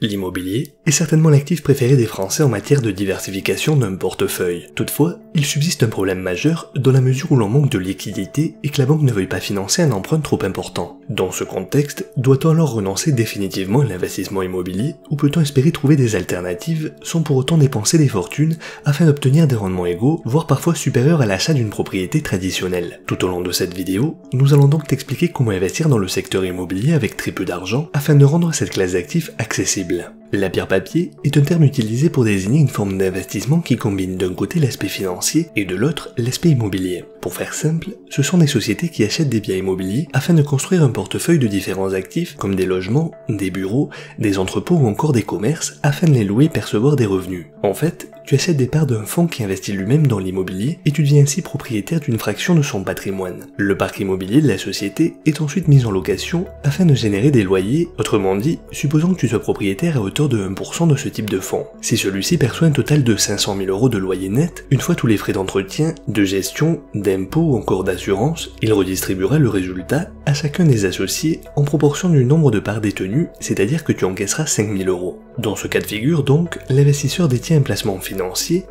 L'immobilier est certainement l'actif préféré des Français en matière de diversification d'un portefeuille. Toutefois, il subsiste un problème majeur dans la mesure où l'on manque de liquidité et que la banque ne veuille pas financer un emprunt trop important. Dans ce contexte, doit-on alors renoncer définitivement à l'investissement immobilier ou peut-on espérer trouver des alternatives sans pour autant dépenser des fortunes afin d'obtenir des rendements égaux, voire parfois supérieurs à l'achat d'une propriété traditionnelle? Tout au long de cette vidéo, nous allons donc t'expliquer comment investir dans le secteur immobilier avec très peu d'argent afin de rendre cette classe d'actifs accessible. La pierre papier est un terme utilisé pour désigner une forme d'investissement qui combine d'un côté l'aspect financier et de l'autre l'aspect immobilier. Pour faire simple, ce sont des sociétés qui achètent des biens immobiliers afin de construire un portefeuille de différents actifs comme des logements, des bureaux, des entrepôts ou encore des commerces afin de les louer et percevoir des revenus. En fait, tu achètes des parts d'un fonds qui investit lui-même dans l'immobilier et tu deviens ainsi propriétaire d'une fraction de son patrimoine. Le parc immobilier de la société est ensuite mis en location afin de générer des loyers, autrement dit, supposons que tu sois propriétaire à hauteur de 1% de ce type de fonds. Si celui-ci perçoit un total de 500 000 € de loyer net, une fois tous les frais d'entretien, de gestion, d'impôts ou encore d'assurance, il redistribuera le résultat à chacun des associés en proportion du nombre de parts détenues, c'est-à-dire que tu encaisseras 5 000 €. Dans ce cas de figure donc, l'investisseur détient un placement financier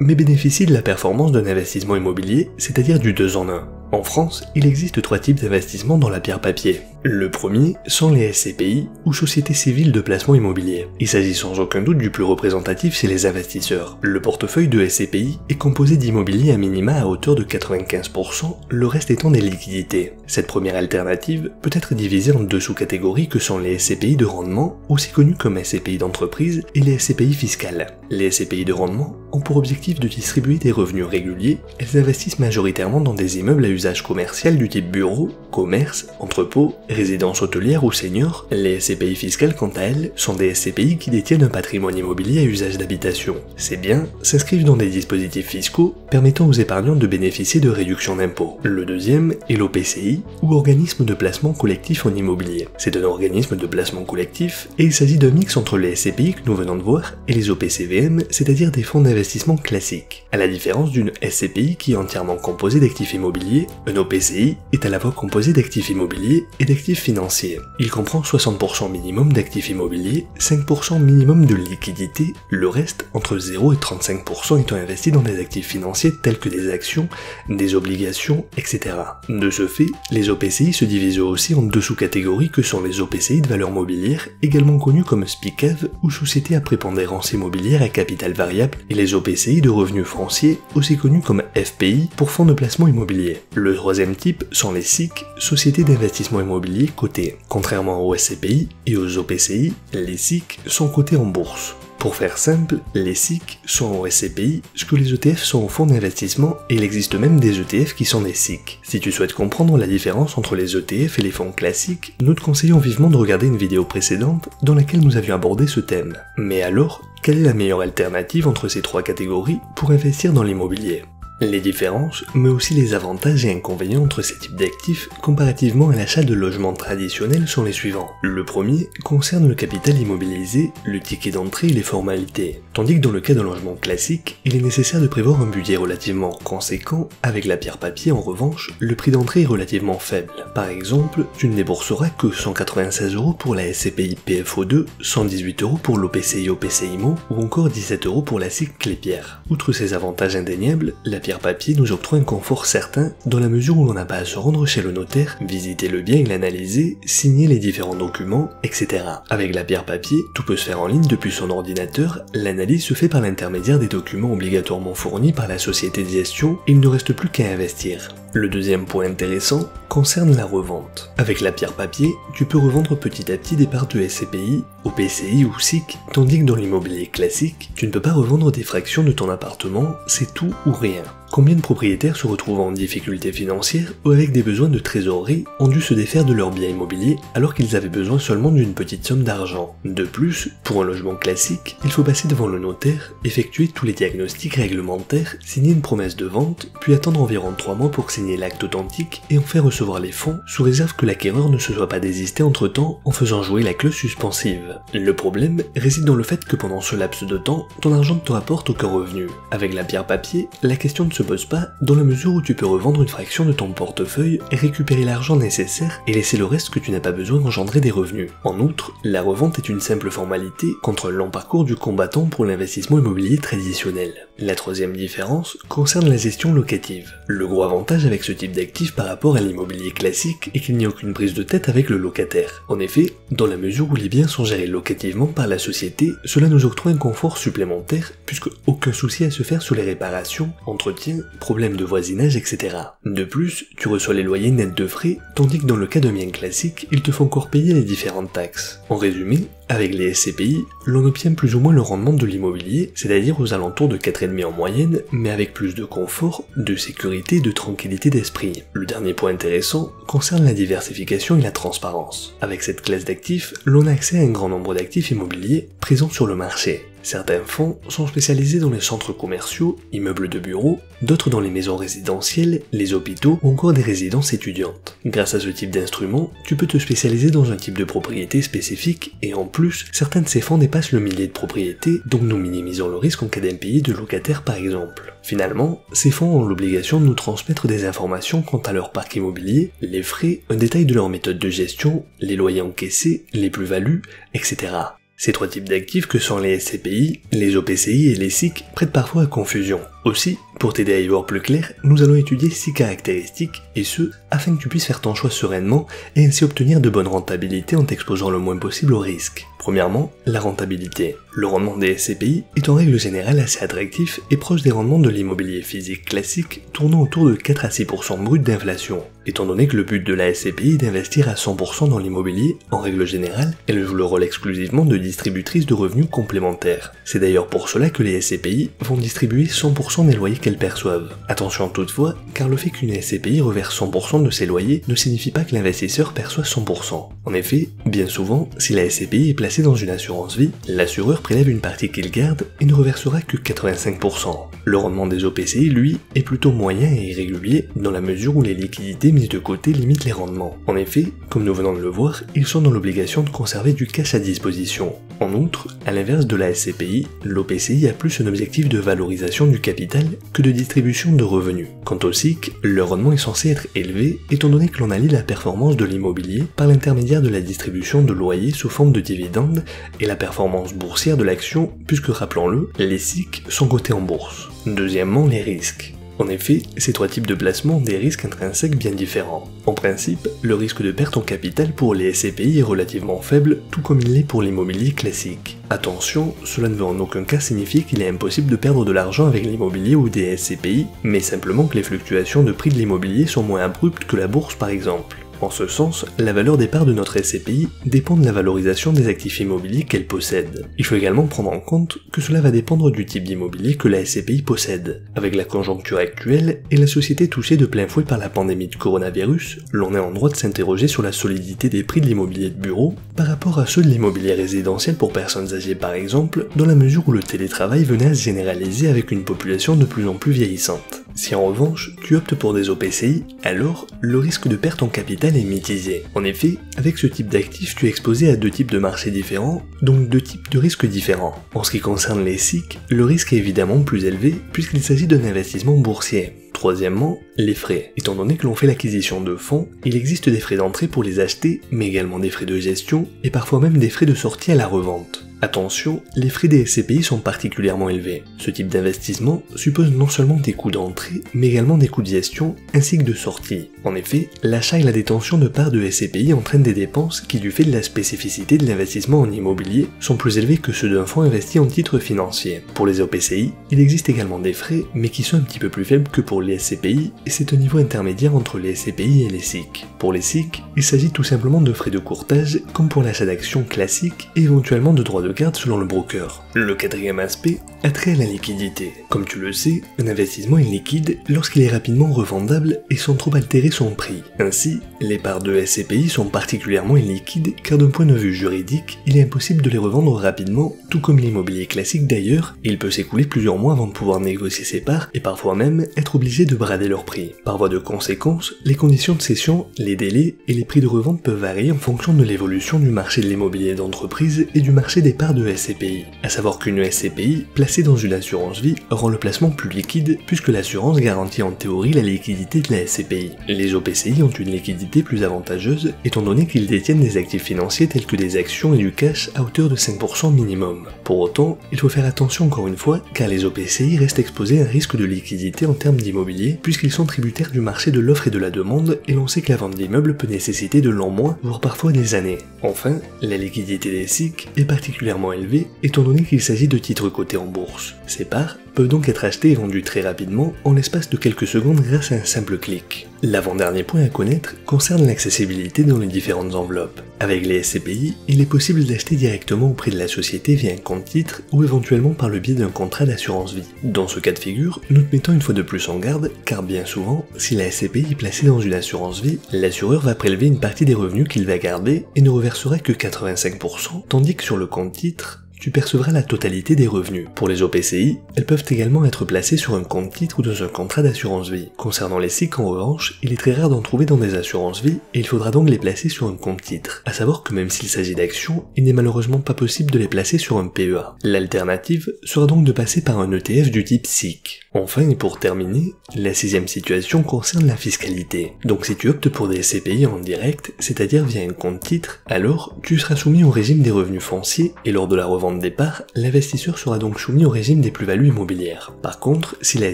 mais bénéficie de la performance d'un investissement immobilier, c'est-à-dire du 2 en 1. En France, il existe 3 types d'investissements dans la pierre papier. Le premier sont les SCPI, ou Sociétés Civiles de Placement Immobilier. Il s'agit sans aucun doute du plus représentatif chez les investisseurs. Le portefeuille de SCPI est composé d'immobilier à minima à hauteur de 95%, le reste étant des liquidités. Cette première alternative peut être divisée en 2 sous-catégories que sont les SCPI de rendement, aussi connus comme SCPI d'entreprise, et les SCPI fiscales. Les SCPI de rendement ont pour objectif de distribuer des revenus réguliers, elles investissent majoritairement dans des immeubles à usage commercial du type bureau, commerce, entrepôt, résidence hôtelière ou senior. Les SCPI fiscales quant à elles sont des SCPI qui détiennent un patrimoine immobilier à usage d'habitation. Ces biens s'inscrivent dans des dispositifs fiscaux permettant aux épargnants de bénéficier de réductions d'impôts. Le deuxième est l'OPCI, ou organisme de placement collectif en immobilier. C'est un organisme de placement collectif et il s'agit d'un mix entre les SCPI que nous venons de voir et les OPCVM, c'est-à-dire des fonds d'investissement classiques. À la différence d'une SCPI qui est entièrement composée d'actifs immobiliers, un OPCI est à la fois composé d'actifs immobiliers et d'actifs financiers. Il comprend 60% minimum d'actifs immobiliers, 5% minimum de liquidité, le reste, entre 0 et 35% étant investi dans des actifs financiers tels que des actions, des obligations, etc. De ce fait, les OPCI se divisent aussi en 2 sous-catégories que sont les OPCI de valeur mobilière, également connus comme SPICAV ou Sociétés à prépondérance immobilière à capital variable, et les OPCI de revenus fonciers, aussi connus comme FPI pour fonds de placement immobilier. Le troisième type sont les SIC, Sociétés d'investissement immobilier cotées. Contrairement aux SCPI et aux OPCI, les SIC sont cotés en bourse. Pour faire simple, les SIC sont aux SCPI ce que les ETF sont aux fonds d'investissement et il existe même des ETF qui sont des SIC. Si tu souhaites comprendre la différence entre les ETF et les fonds classiques, nous te conseillons vivement de regarder une vidéo précédente dans laquelle nous avions abordé ce thème. Mais alors, quelle est la meilleure alternative entre ces 3 catégories pour investir dans l'immobilier ? Les différences, mais aussi les avantages et inconvénients entre ces types d'actifs comparativement à l'achat de logements traditionnels sont les suivants. Le premier concerne le capital immobilisé, le ticket d'entrée et les formalités. Tandis que dans le cas d'un logement classique, il est nécessaire de prévoir un budget relativement conséquent, avec la pierre papier en revanche, le prix d'entrée est relativement faible. Par exemple, tu ne débourseras que 196 € pour la SCPI PFO2, 118 € pour l'OPCI OPCIMO ou encore 17 € pour la SIC Clépierre. Outre ces avantages indéniables, la pierre papier nous octroie un confort certain dans la mesure où l'on n'a pas à se rendre chez le notaire, visiter le bien et l'analyser, signer les différents documents, etc. Avec la pierre papier, tout peut se faire en ligne depuis son ordinateur, l'analyse se fait par l'intermédiaire des documents obligatoirement fournis par la société de gestion et il ne reste plus qu'à investir. Le deuxième point intéressant concerne la revente. Avec la pierre papier, tu peux revendre petit à petit des parts de SCPI, OPCI ou SIC, tandis que dans l'immobilier classique, tu ne peux pas revendre des fractions de ton appartement, c'est tout ou rien. Combien de propriétaires se retrouvant en difficulté financière ou avec des besoins de trésorerie ont dû se défaire de leurs biens immobiliers alors qu'ils avaient besoin seulement d'une petite somme d'argent. De plus, pour un logement classique, il faut passer devant le notaire, effectuer tous les diagnostics réglementaires, signer une promesse de vente, puis attendre environ 3 mois pour signer l'acte authentique et en faire recevoir les fonds, sous réserve que l'acquéreur ne se soit pas désisté entre-temps en faisant jouer la clause suspensive. Le problème réside dans le fait que pendant ce laps de temps, ton argent ne te rapporte aucun revenu. Avec la pierre papier, la question ne se pose pas dans la mesure où tu peux revendre une fraction de ton portefeuille et récupérer l'argent nécessaire et laisser le reste que tu n'as pas besoin d'engendrer des revenus. En outre, la revente est une simple formalité contre un long parcours du combattant pour l'investissement immobilier traditionnel. La troisième différence concerne la gestion locative. Le gros avantage avec ce type d'actif par rapport à l'immobilier classique est qu'il n'y a aucune prise de tête avec le locataire. En effet, dans la mesure où les biens sont gérés locativement par la société, cela nous octroie un confort supplémentaire puisque aucun souci à se faire sur les réparations, entretien, problèmes de voisinage, etc. De plus, tu reçois les loyers nets de frais, tandis que dans le cas d'un bien classique, il te faut encore payer les différentes taxes. En résumé, avec les SCPI, l'on obtient plus ou moins le rendement de l'immobilier, c'est-à-dire aux alentours de 4,5 en moyenne, mais avec plus de confort, de sécurité et de tranquillité d'esprit. Le dernier point intéressant concerne la diversification et la transparence. Avec cette classe d'actifs, l'on a accès à un grand nombre d'actifs immobiliers présents sur le marché. Certains fonds sont spécialisés dans les centres commerciaux, immeubles de bureaux, d'autres dans les maisons résidentielles, les hôpitaux ou encore des résidences étudiantes. Grâce à ce type d'instrument, tu peux te spécialiser dans un type de propriété spécifique et en plus, certains de ces fonds dépassent le millier de propriétés, donc nous minimisons le risque en cas d'impayé de locataires par exemple. Finalement, ces fonds ont l'obligation de nous transmettre des informations quant à leur parc immobilier, les frais, un détail de leur méthode de gestion, les loyers encaissés, les plus-values, etc. Ces trois types d'actifs que sont les SCPI, les OPCI et les SIC prêtent parfois à confusion. Aussi, pour t'aider à y voir plus clair, nous allons étudier 6 caractéristiques, et ce, afin que tu puisses faire ton choix sereinement et ainsi obtenir de bonnes rentabilités en t'exposant le moins possible au risque. Premièrement, la rentabilité. Le rendement des SCPI est en règle générale assez attractif et proche des rendements de l'immobilier physique classique, tournant autour de 4 à 6% brut d'inflation. Étant donné que le but de la SCPI est d'investir à 100% dans l'immobilier, en règle générale, elle joue le rôle exclusivement de distributrice de revenus complémentaires. C'est d'ailleurs pour cela que les SCPI vont distribuer 100% des loyers qu'elles perçoivent. Attention toutefois, car le fait qu'une SCPI reverse 100% de ses loyers ne signifie pas que l'investisseur perçoit 100%. En effet, bien souvent, si la SCPI est placée dans une assurance vie, l'assureur prélève une partie qu'il garde et ne reversera que 85%. Le rendement des OPCI, lui, est plutôt moyen et irrégulier dans la mesure où les liquidités mises de côté limitent les rendements. En effet, comme nous venons de le voir, ils sont dans l'obligation de conserver du cash à disposition. En outre, à l'inverse de la SCPI, l'OPCI a plus un objectif de valorisation du capital que de distribution de revenus. Quant au SIC, le rendement est censé être élevé étant donné que l'on allie la performance de l'immobilier par l'intermédiaire de la distribution de loyers sous forme de dividendes et la performance boursière de l'action puisque, rappelons-le, les SIC sont cotés en bourse. Deuxièmement, les risques. En effet, ces trois types de placements ont des risques intrinsèques bien différents. En principe, le risque de perte en capital pour les SCPI est relativement faible, tout comme il l'est pour l'immobilier classique. Attention, cela ne veut en aucun cas signifier qu'il est impossible de perdre de l'argent avec l'immobilier ou des SCPI, mais simplement que les fluctuations de prix de l'immobilier sont moins abruptes que la bourse par exemple. En ce sens, la valeur des parts de notre SCPI dépend de la valorisation des actifs immobiliers qu'elle possède. Il faut également prendre en compte que cela va dépendre du type d'immobilier que la SCPI possède. Avec la conjoncture actuelle et la société touchée de plein fouet par la pandémie de coronavirus, l'on est en droit de s'interroger sur la solidité des prix de l'immobilier de bureau par rapport à ceux de l'immobilier résidentiel pour personnes âgées par exemple, dans la mesure où le télétravail venait à se généraliser avec une population de plus en plus vieillissante. Si en revanche, tu optes pour des OPCI, alors le risque de perte en capital est mitigé. En effet, avec ce type d'actifs, tu es exposé à deux types de marchés différents, donc deux types de risques différents. En ce qui concerne les SIC, le risque est évidemment plus élevé puisqu'il s'agit d'un investissement boursier. Troisièmement, les frais. Étant donné que l'on fait l'acquisition de fonds, il existe des frais d'entrée pour les acheter, mais également des frais de gestion et parfois même des frais de sortie à la revente. Attention, les frais des SCPI sont particulièrement élevés. Ce type d'investissement suppose non seulement des coûts d'entrée, mais également des coûts de gestion ainsi que de sortie. En effet, l'achat et la détention de parts de SCPI entraînent des dépenses qui, du fait de la spécificité de l'investissement en immobilier, sont plus élevés que ceux d'un fonds investi en titres financiers. Pour les OPCI, il existe également des frais, mais qui sont un petit peu plus faibles que pour les SCPI, et c'est un niveau intermédiaire entre les SCPI et les SIC. Pour les SIC, il s'agit tout simplement de frais de courtage, comme pour l'achat d'actions classiques et éventuellement de droits de garde selon le broker. Le quatrième aspect a trait à la liquidité. Comme tu le sais, un investissement est liquide lorsqu'il est rapidement revendable et sans trop altérer son prix. Ainsi, les parts de SCPI sont particulièrement illiquides car d'un point de vue juridique, il est impossible de les revendre rapidement, tout comme l'immobilier classique d'ailleurs, et il peut s'écouler plusieurs mois avant de pouvoir négocier ses parts et parfois même être obligé de brader leur prix. Par voie de conséquence, les conditions de cession, les délais et les prix de revente peuvent varier en fonction de l'évolution du marché de l'immobilier d'entreprise et du marché des parts de SCPI. À savoir qu'une SCPI placée placer dans une assurance vie rend le placement plus liquide puisque l'assurance garantit en théorie la liquidité de la SCPI. Les OPCI ont une liquidité plus avantageuse étant donné qu'ils détiennent des actifs financiers tels que des actions et du cash à hauteur de 5% minimum. Pour autant, il faut faire attention encore une fois car les OPCI restent exposés à un risque de liquidité en termes d'immobilier puisqu'ils sont tributaires du marché de l'offre et de la demande et l'on sait que la vente d'immeubles peut nécessiter de longs mois voire parfois des années. Enfin, la liquidité des SIC est particulièrement élevée étant donné qu'il s'agit de titres cotés en bourse. Ces parts peuvent donc être achetées et vendues très rapidement en l'espace de quelques secondes grâce à un simple clic. L'avant-dernier point à connaître concerne l'accessibilité dans les différentes enveloppes. Avec les SCPI, il est possible d'acheter directement auprès de la société via un compte titre ou éventuellement par le biais d'un contrat d'assurance vie. Dans ce cas de figure, nous te mettons une fois de plus en garde car bien souvent, si la SCPI est placée dans une assurance vie, l'assureur va prélever une partie des revenus qu'il va garder et ne reversera que 85%, tandis que sur le compte titre, tu percevras la totalité des revenus. Pour les OPCI, elles peuvent également être placées sur un compte titre ou dans un contrat d'assurance vie. Concernant les SIC en revanche, il est très rare d'en trouver dans des assurances vie et il faudra donc les placer sur un compte titre. À savoir que même s'il s'agit d'actions, il n'est malheureusement pas possible de les placer sur un PEA. L'alternative sera donc de passer par un ETF du type SIC. Enfin et pour terminer, la sixième situation concerne la fiscalité. Donc si tu optes pour des SCPI en direct, c'est-à-dire via un compte titre, alors tu seras soumis au régime des revenus fonciers et lors de la revente de départ, l'investisseur sera donc soumis au régime des plus-values immobilières. Par contre, si la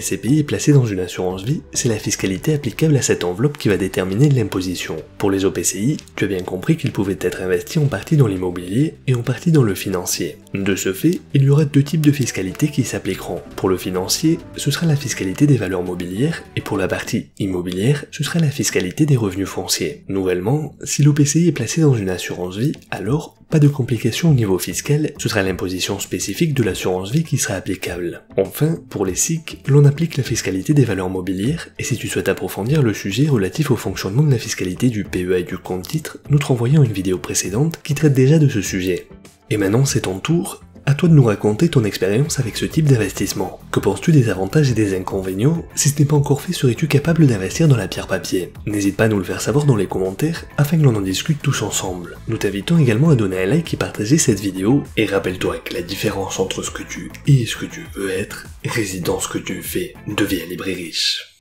SCPI est placée dans une assurance vie, c'est la fiscalité applicable à cette enveloppe qui va déterminer l'imposition. Pour les OPCI, tu as bien compris qu'ils pouvaient être investis en partie dans l'immobilier et en partie dans le financier. De ce fait, il y aura deux types de fiscalité qui s'appliqueront. Pour le financier, ce sera la fiscalité des valeurs mobilières et pour la partie immobilière, ce sera la fiscalité des revenus fonciers. Nouvellement, si l'OPCI est placé dans une assurance vie, alors pas de complications au niveau fiscal, ce sera l'imposition spécifique de l'assurance vie qui sera applicable. Enfin, pour les SIC, l'on applique la fiscalité des valeurs mobilières, et si tu souhaites approfondir le sujet relatif au fonctionnement de la fiscalité du PEA et du compte titre, nous te renvoyons une vidéo précédente qui traite déjà de ce sujet. Et maintenant c'est ton tour, à toi de nous raconter ton expérience avec ce type d'investissement. Que penses-tu des avantages et des inconvénients? Si ce n'est pas encore fait, serais-tu capable d'investir dans la pierre papier? N'hésite pas à nous le faire savoir dans les commentaires afin que l'on en discute tous ensemble. Nous t'invitons également à donner un like et partager cette vidéo. Et rappelle-toi que la différence entre ce que tu es et ce que tu veux être réside dans ce que tu fais. Deviens libre et riche.